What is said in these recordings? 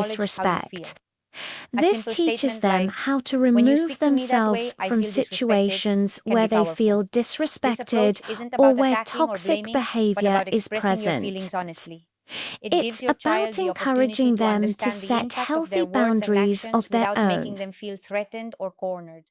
acknowledge how you feel. disrespect. A This simple teaches statement them like, how to "When you remove speak to me that themselves way, I from feel disrespected," situations can where be they powerful. feel This disrespected approach isn't or about where attacking or toxic blaming, but behavior about is expressing your present. feelings honestly. It gives It's your about child the opportunity encouraging to them to understand the set impact of their healthy words and boundaries actions of their without making own. them feel threatened or cornered.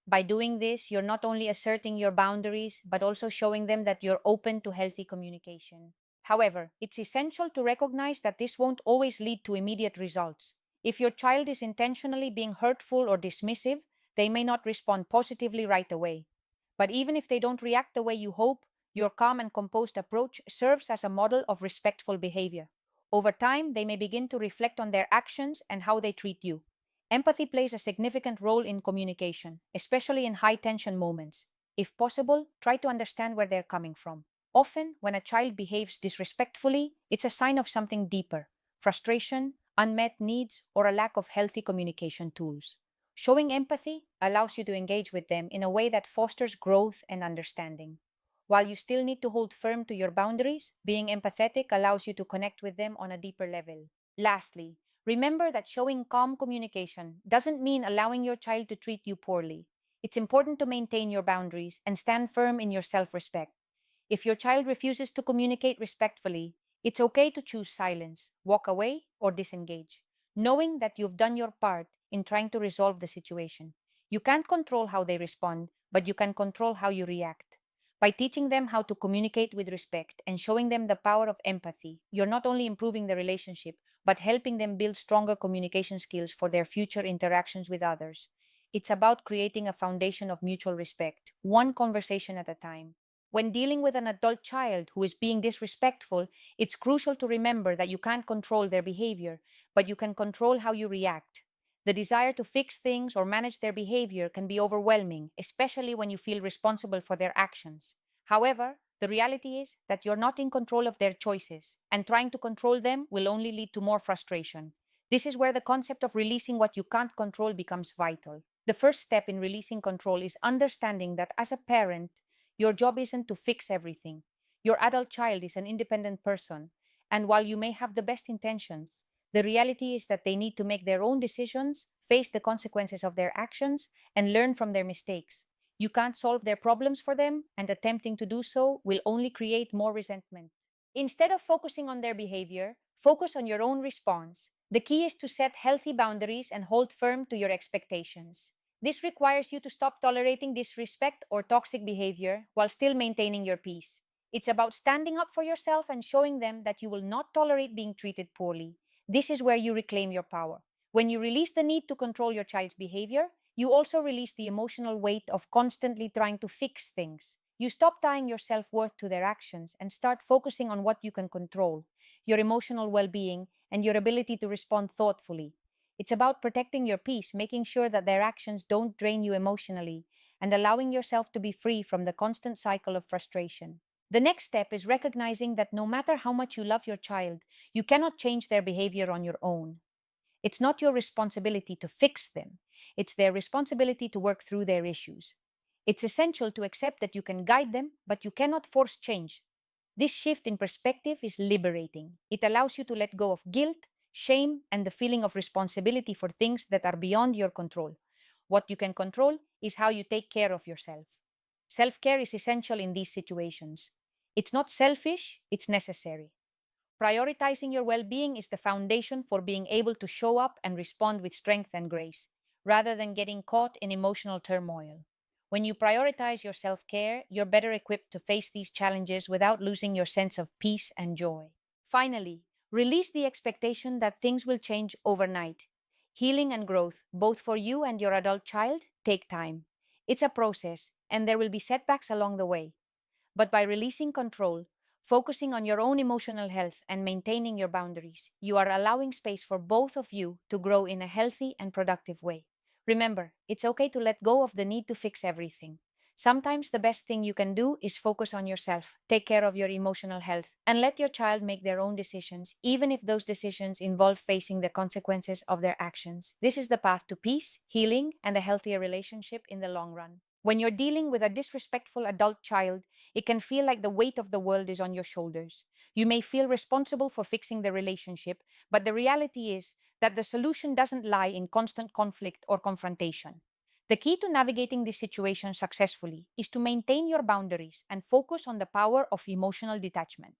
By doing this, you're not only asserting your boundaries, but also showing them that you're open to healthy communication. However, it's essential to recognize that this won't always lead to immediate results. If your child is intentionally being hurtful or dismissive, they may not respond positively right away. But even if they don't react the way you hope, your calm and composed approach serves as a model of respectful behavior. Over time, they may begin to reflect on their actions and how they treat you. Empathy plays a significant role in communication, especially in high tension moments. If possible, try to understand where they're coming from. Often, when a child behaves disrespectfully, it's a sign of something deeper: frustration, unmet needs, or a lack of healthy communication tools. Showing empathy allows you to engage with them in a way that fosters growth and understanding. While you still need to hold firm to your boundaries, being empathetic allows you to connect with them on a deeper level. Lastly, remember that showing calm communication doesn't mean allowing your child to treat you poorly. It's important to maintain your boundaries and stand firm in your self respect. If your child refuses to communicate respectfully, it's okay to choose silence, walk away, or disengage, knowing that you've done your part in trying to resolve the situation. You can't control how they respond, but you can control how you react. By teaching them how to communicate with respect and showing them the power of empathy, you're not only improving the relationship, but helping them build stronger communication skills for their future interactions with others. It's about creating a foundation of mutual respect, one conversation at a time. When dealing with an adult child who is being disrespectful, it's crucial to remember that you can't control their behavior, but you can control how you react. The desire to fix things or manage their behavior can be overwhelming, especially when you feel responsible for their actions. However, the reality is that you're not in control of their choices, and trying to control them will only lead to more frustration. This is where the concept of releasing what you can't control becomes vital. The first step in releasing control is understanding that as a parent, your job isn't to fix everything. Your adult child is an independent person, and while you may have the best intentions, the reality is that they need to make their own decisions, face the consequences of their actions, and learn from their mistakes. You can't solve their problems for them, and attempting to do so will only create more resentment. Instead of focusing on their behavior, focus on your own response. The key is to set healthy boundaries and hold firm to your expectations. This requires you to stop tolerating disrespect or toxic behavior while still maintaining your peace. It's about standing up for yourself and showing them that you will not tolerate being treated poorly. This is where you reclaim your power. When you release the need to control your child's behavior, you also release the emotional weight of constantly trying to fix things. You stop tying your self worth to their actions and start focusing on what you can control: your emotional well being and your ability to respond thoughtfully. It's about protecting your peace, making sure that their actions don't drain you emotionally, and allowing yourself to be free from the constant cycle of frustration. The next step is recognizing that no matter how much you love your child, you cannot change their behavior on your own. It's not your responsibility to fix them, it's their responsibility to work through their issues. It's essential to accept that you can guide them, but you cannot force change. This shift in perspective is liberating. It allows you to let go of guilt, shame, and the feeling of responsibility for things that are beyond your control. What you can control is how you take care of yourself. Self care is essential in these situations. It's not selfish, it's necessary. Prioritizing your well being is the foundation for being able to show up and respond with strength and grace, rather than getting caught in emotional turmoil. When you prioritize your self care, you're better equipped to face these challenges without losing your sense of peace and joy. Finally, release the expectation that things will change overnight. Healing and growth, both for you and your adult child, take time. It's a process, and there will be setbacks along the way. But by releasing control, focusing on your own emotional health, and maintaining your boundaries, you are allowing space for both of you to grow in a healthy and productive way. Remember, it's okay to let go of the need to fix everything. Sometimes the best thing you can do is focus on yourself, take care of your emotional health, and let your child make their own decisions, even if those decisions involve facing the consequences of their actions. This is the path to peace, healing, and a healthier relationship in the long run. When you're dealing with a disrespectful adult child, it can feel like the weight of the world is on your shoulders. You may feel responsible for fixing the relationship, but the reality is that the solution doesn't lie in constant conflict or confrontation. The key to navigating this situation successfully is to maintain your boundaries and focus on the power of emotional detachment.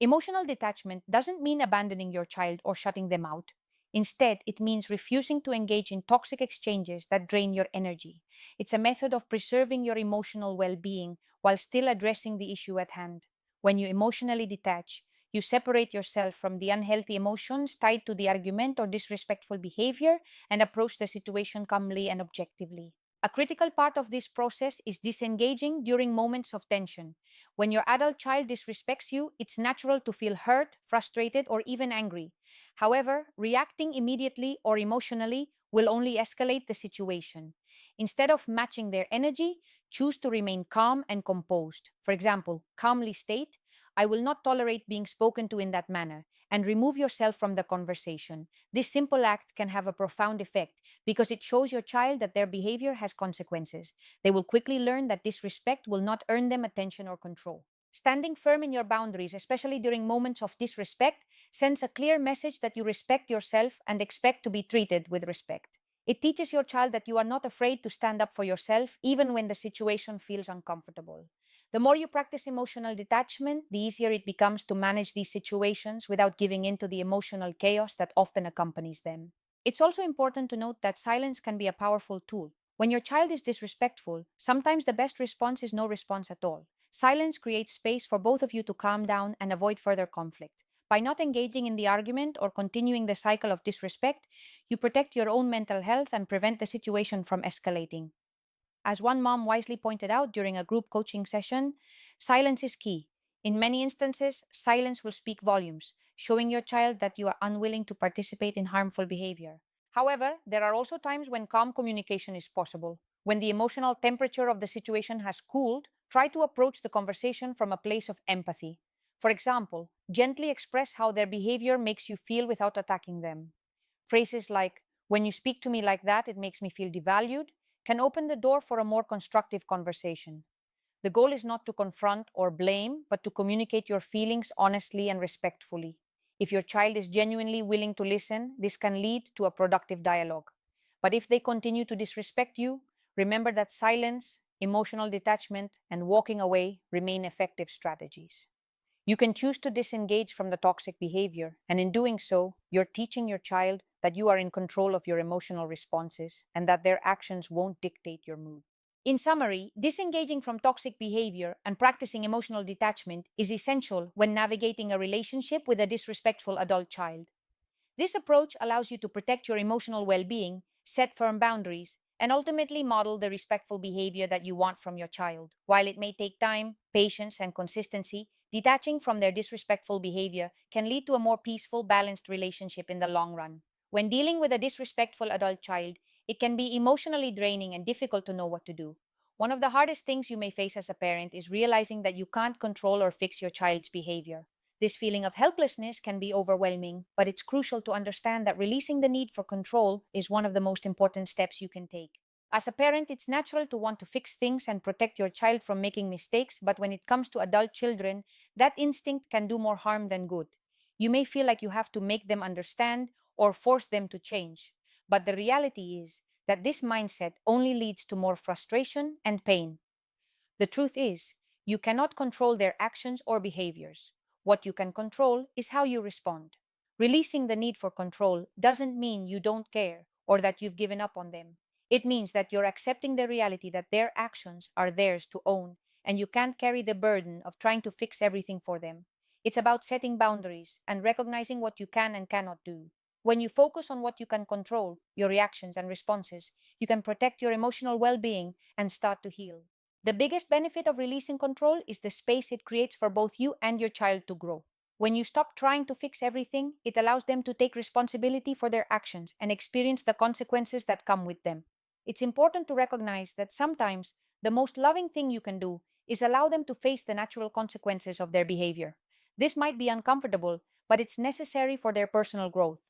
Emotional detachment doesn't mean abandoning your child or shutting them out. Instead, it means refusing to engage in toxic exchanges that drain your energy. It's a method of preserving your emotional well being while still addressing the issue at hand. When you emotionally detach, you separate yourself from the unhealthy emotions tied to the argument or disrespectful behavior and approach the situation calmly and objectively. A critical part of this process is disengaging during moments of tension. When your adult child disrespects you, it's natural to feel hurt, frustrated, or even angry. However, reacting immediately or emotionally will only escalate the situation. Instead of matching their energy, choose to remain calm and composed. For example, calmly state, I will not tolerate being spoken to in that manner, and remove yourself from the conversation. This simple act can have a profound effect because it shows your child that their behavior has consequences. They will quickly learn that disrespect will not earn them attention or control. Standing firm in your boundaries, especially during moments of disrespect, sends a clear message that you respect yourself and expect to be treated with respect. It teaches your child that you are not afraid to stand up for yourself even when the situation feels uncomfortable. The more you practice emotional detachment, the easier it becomes to manage these situations without giving in to the emotional chaos that often accompanies them. It's also important to note that silence can be a powerful tool. When your child is disrespectful, sometimes the best response is no response at all. Silence creates space for both of you to calm down and avoid further conflict. By not engaging in the argument or continuing the cycle of disrespect, you protect your own mental health and prevent the situation from escalating. As one mom wisely pointed out during a group coaching session, silence is key. In many instances, silence will speak volumes, showing your child that you are unwilling to participate in harmful behavior. However, there are also times when calm communication is possible. When the emotional temperature of the situation has cooled, try to approach the conversation from a place of empathy. For example, gently express how their behavior makes you feel without attacking them. Phrases like, when you speak to me like that, it makes me feel devalued, can open the door for a more constructive conversation. The goal is not to confront or blame, but to communicate your feelings honestly and respectfully. If your child is genuinely willing to listen, this can lead to a productive dialogue. But if they continue to disrespect you, remember that silence, emotional detachment, and walking away remain effective strategies. You can choose to disengage from the toxic behavior, and in doing so, you're teaching your child that you are in control of your emotional responses and that their actions won't dictate your mood. In summary, disengaging from toxic behavior and practicing emotional detachment is essential when navigating a relationship with a disrespectful adult child. This approach allows you to protect your emotional well being, set firm boundaries, and ultimately model the respectful behavior that you want from your child. While it may take time, patience, and consistency, detaching from their disrespectful behavior can lead to a more peaceful, balanced relationship in the long run. When dealing with a disrespectful adult child, it can be emotionally draining and difficult to know what to do. One of the hardest things you may face as a parent is realizing that you can't control or fix your child's behavior. This feeling of helplessness can be overwhelming, but it's crucial to understand that releasing the need for control is one of the most important steps you can take. As a parent, it's natural to want to fix things and protect your child from making mistakes, but when it comes to adult children, that instinct can do more harm than good. You may feel like you have to make them understand or force them to change, but the reality is that this mindset only leads to more frustration and pain. The truth is, you cannot control their actions or behaviors. What you can control is how you respond. Releasing the need for control doesn't mean you don't care or that you've given up on them. It means that you're accepting the reality that their actions are theirs to own and you can't carry the burden of trying to fix everything for them. It's about setting boundaries and recognizing what you can and cannot do. When you focus on what you can control, your reactions and responses, you can protect your emotional well being and start to heal. The biggest benefit of releasing control is the space it creates for both you and your child to grow. When you stop trying to fix everything, it allows them to take responsibility for their actions and experience the consequences that come with them. It's important to recognize that sometimes the most loving thing you can do is allow them to face the natural consequences of their behavior. This might be uncomfortable, but it's necessary for their personal growth.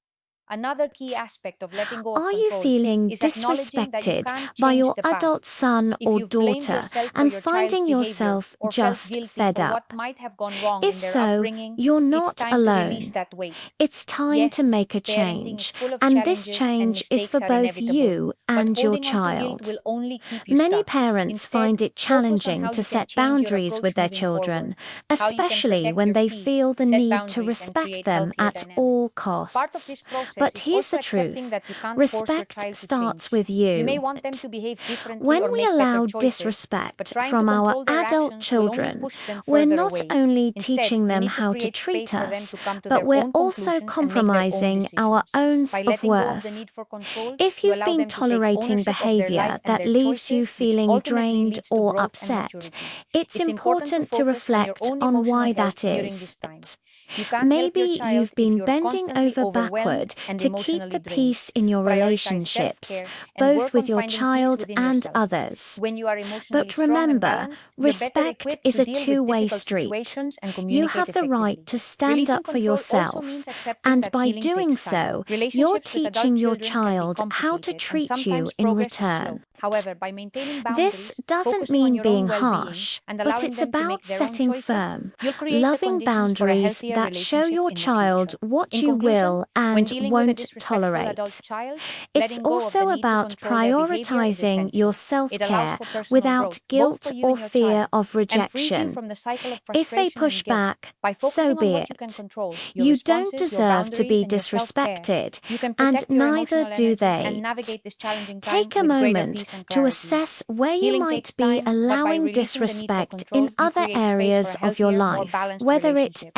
Another key aspect of letting go of Are you control feeling is acknowledging that you disrespected can't by change your the adult past. son If or you've blamed daughter yourself for and your child's finding behavior yourself or felt just guilty fed for what up? might have gone wrong If in their so, upbringing, you're it's not time to release alone. that weight. It's time to Yes, make a parenting is change, full of and this challenges and change is for mistakes are both inevitable, you but and your holding on to guilt child. will only keep you Many stuck. parents Instead, find it focus on challenging how to you can set change your boundaries with approach their moving children, forward, how you can especially protect when your they peace, feel the set need to boundaries, and respect create them healthier at dynamics. all Part of costs. this process But is here's also the accepting truth. that you can't force your Respect child to starts change. with You may you. want them to behave differently When or we make better allow choices, but disrespect trying to from our control their adult actions will only children, push them we're further not away. only Instead, teaching you them need to how to create space treat for them us, to come to but their we're own also conclusions and make their own compromising our decisions. own By letting go of the self-worth. need for control, If you you've allow been them to take tolerating ownership of their life behavior and that their leaves you choices, which feeling ultimately drained leads to or growth and upset, maturity. it's It's important to important to focus on your reflect own on emotional why health that during is. this time. You can't help your Maybe child you've if been you're bending constantly over overwhelmed backward and to keep emotionally the drained. peace in your Prioritize relationships, self-care and both work on with your finding peace child within and yourself. others. When you are emotionally But strong and remember, balanced, you're better respect equipped is to a deal with two-way difficult street. situations and You communicate have the right effectively. to stand Releasing up for control also yourself, means accepting and that by healing doing takes time. so, you're Relationships with adult teaching your children can be child how to complicated, and treat you sometimes in progress is slow. return. However, by maintaining This boundaries, doesn't focusing on mean your own being well-being, harsh, and but allowing it's them to about make their own setting choices, firm, you'll create the loving conditions for a boundaries healthier that show relationship your in the child future. what In you conclusion, will when and dealing with a won't disrespectful adult tolerate. child, It's letting go of the also need to about control their behavior is prioritizing your essential. It allows self-care for personal without growth, both guilt for you or and your fear child, of and frees you rejection. from the cycle of If they frustration push and guilt. back, By so focusing on be what you can it. control, your You don't responses, your deserve to boundaries, be and your self-care, disrespected, you can and protect your neither emotional do energy and they. navigate this challenging time Take a with greater moment peace and to clarity. assess where you Healing might takes be time, but by allowing releasing the need for disrespect in control, you other create space for areas a of your healthier, more life, balanced whether it's relationship.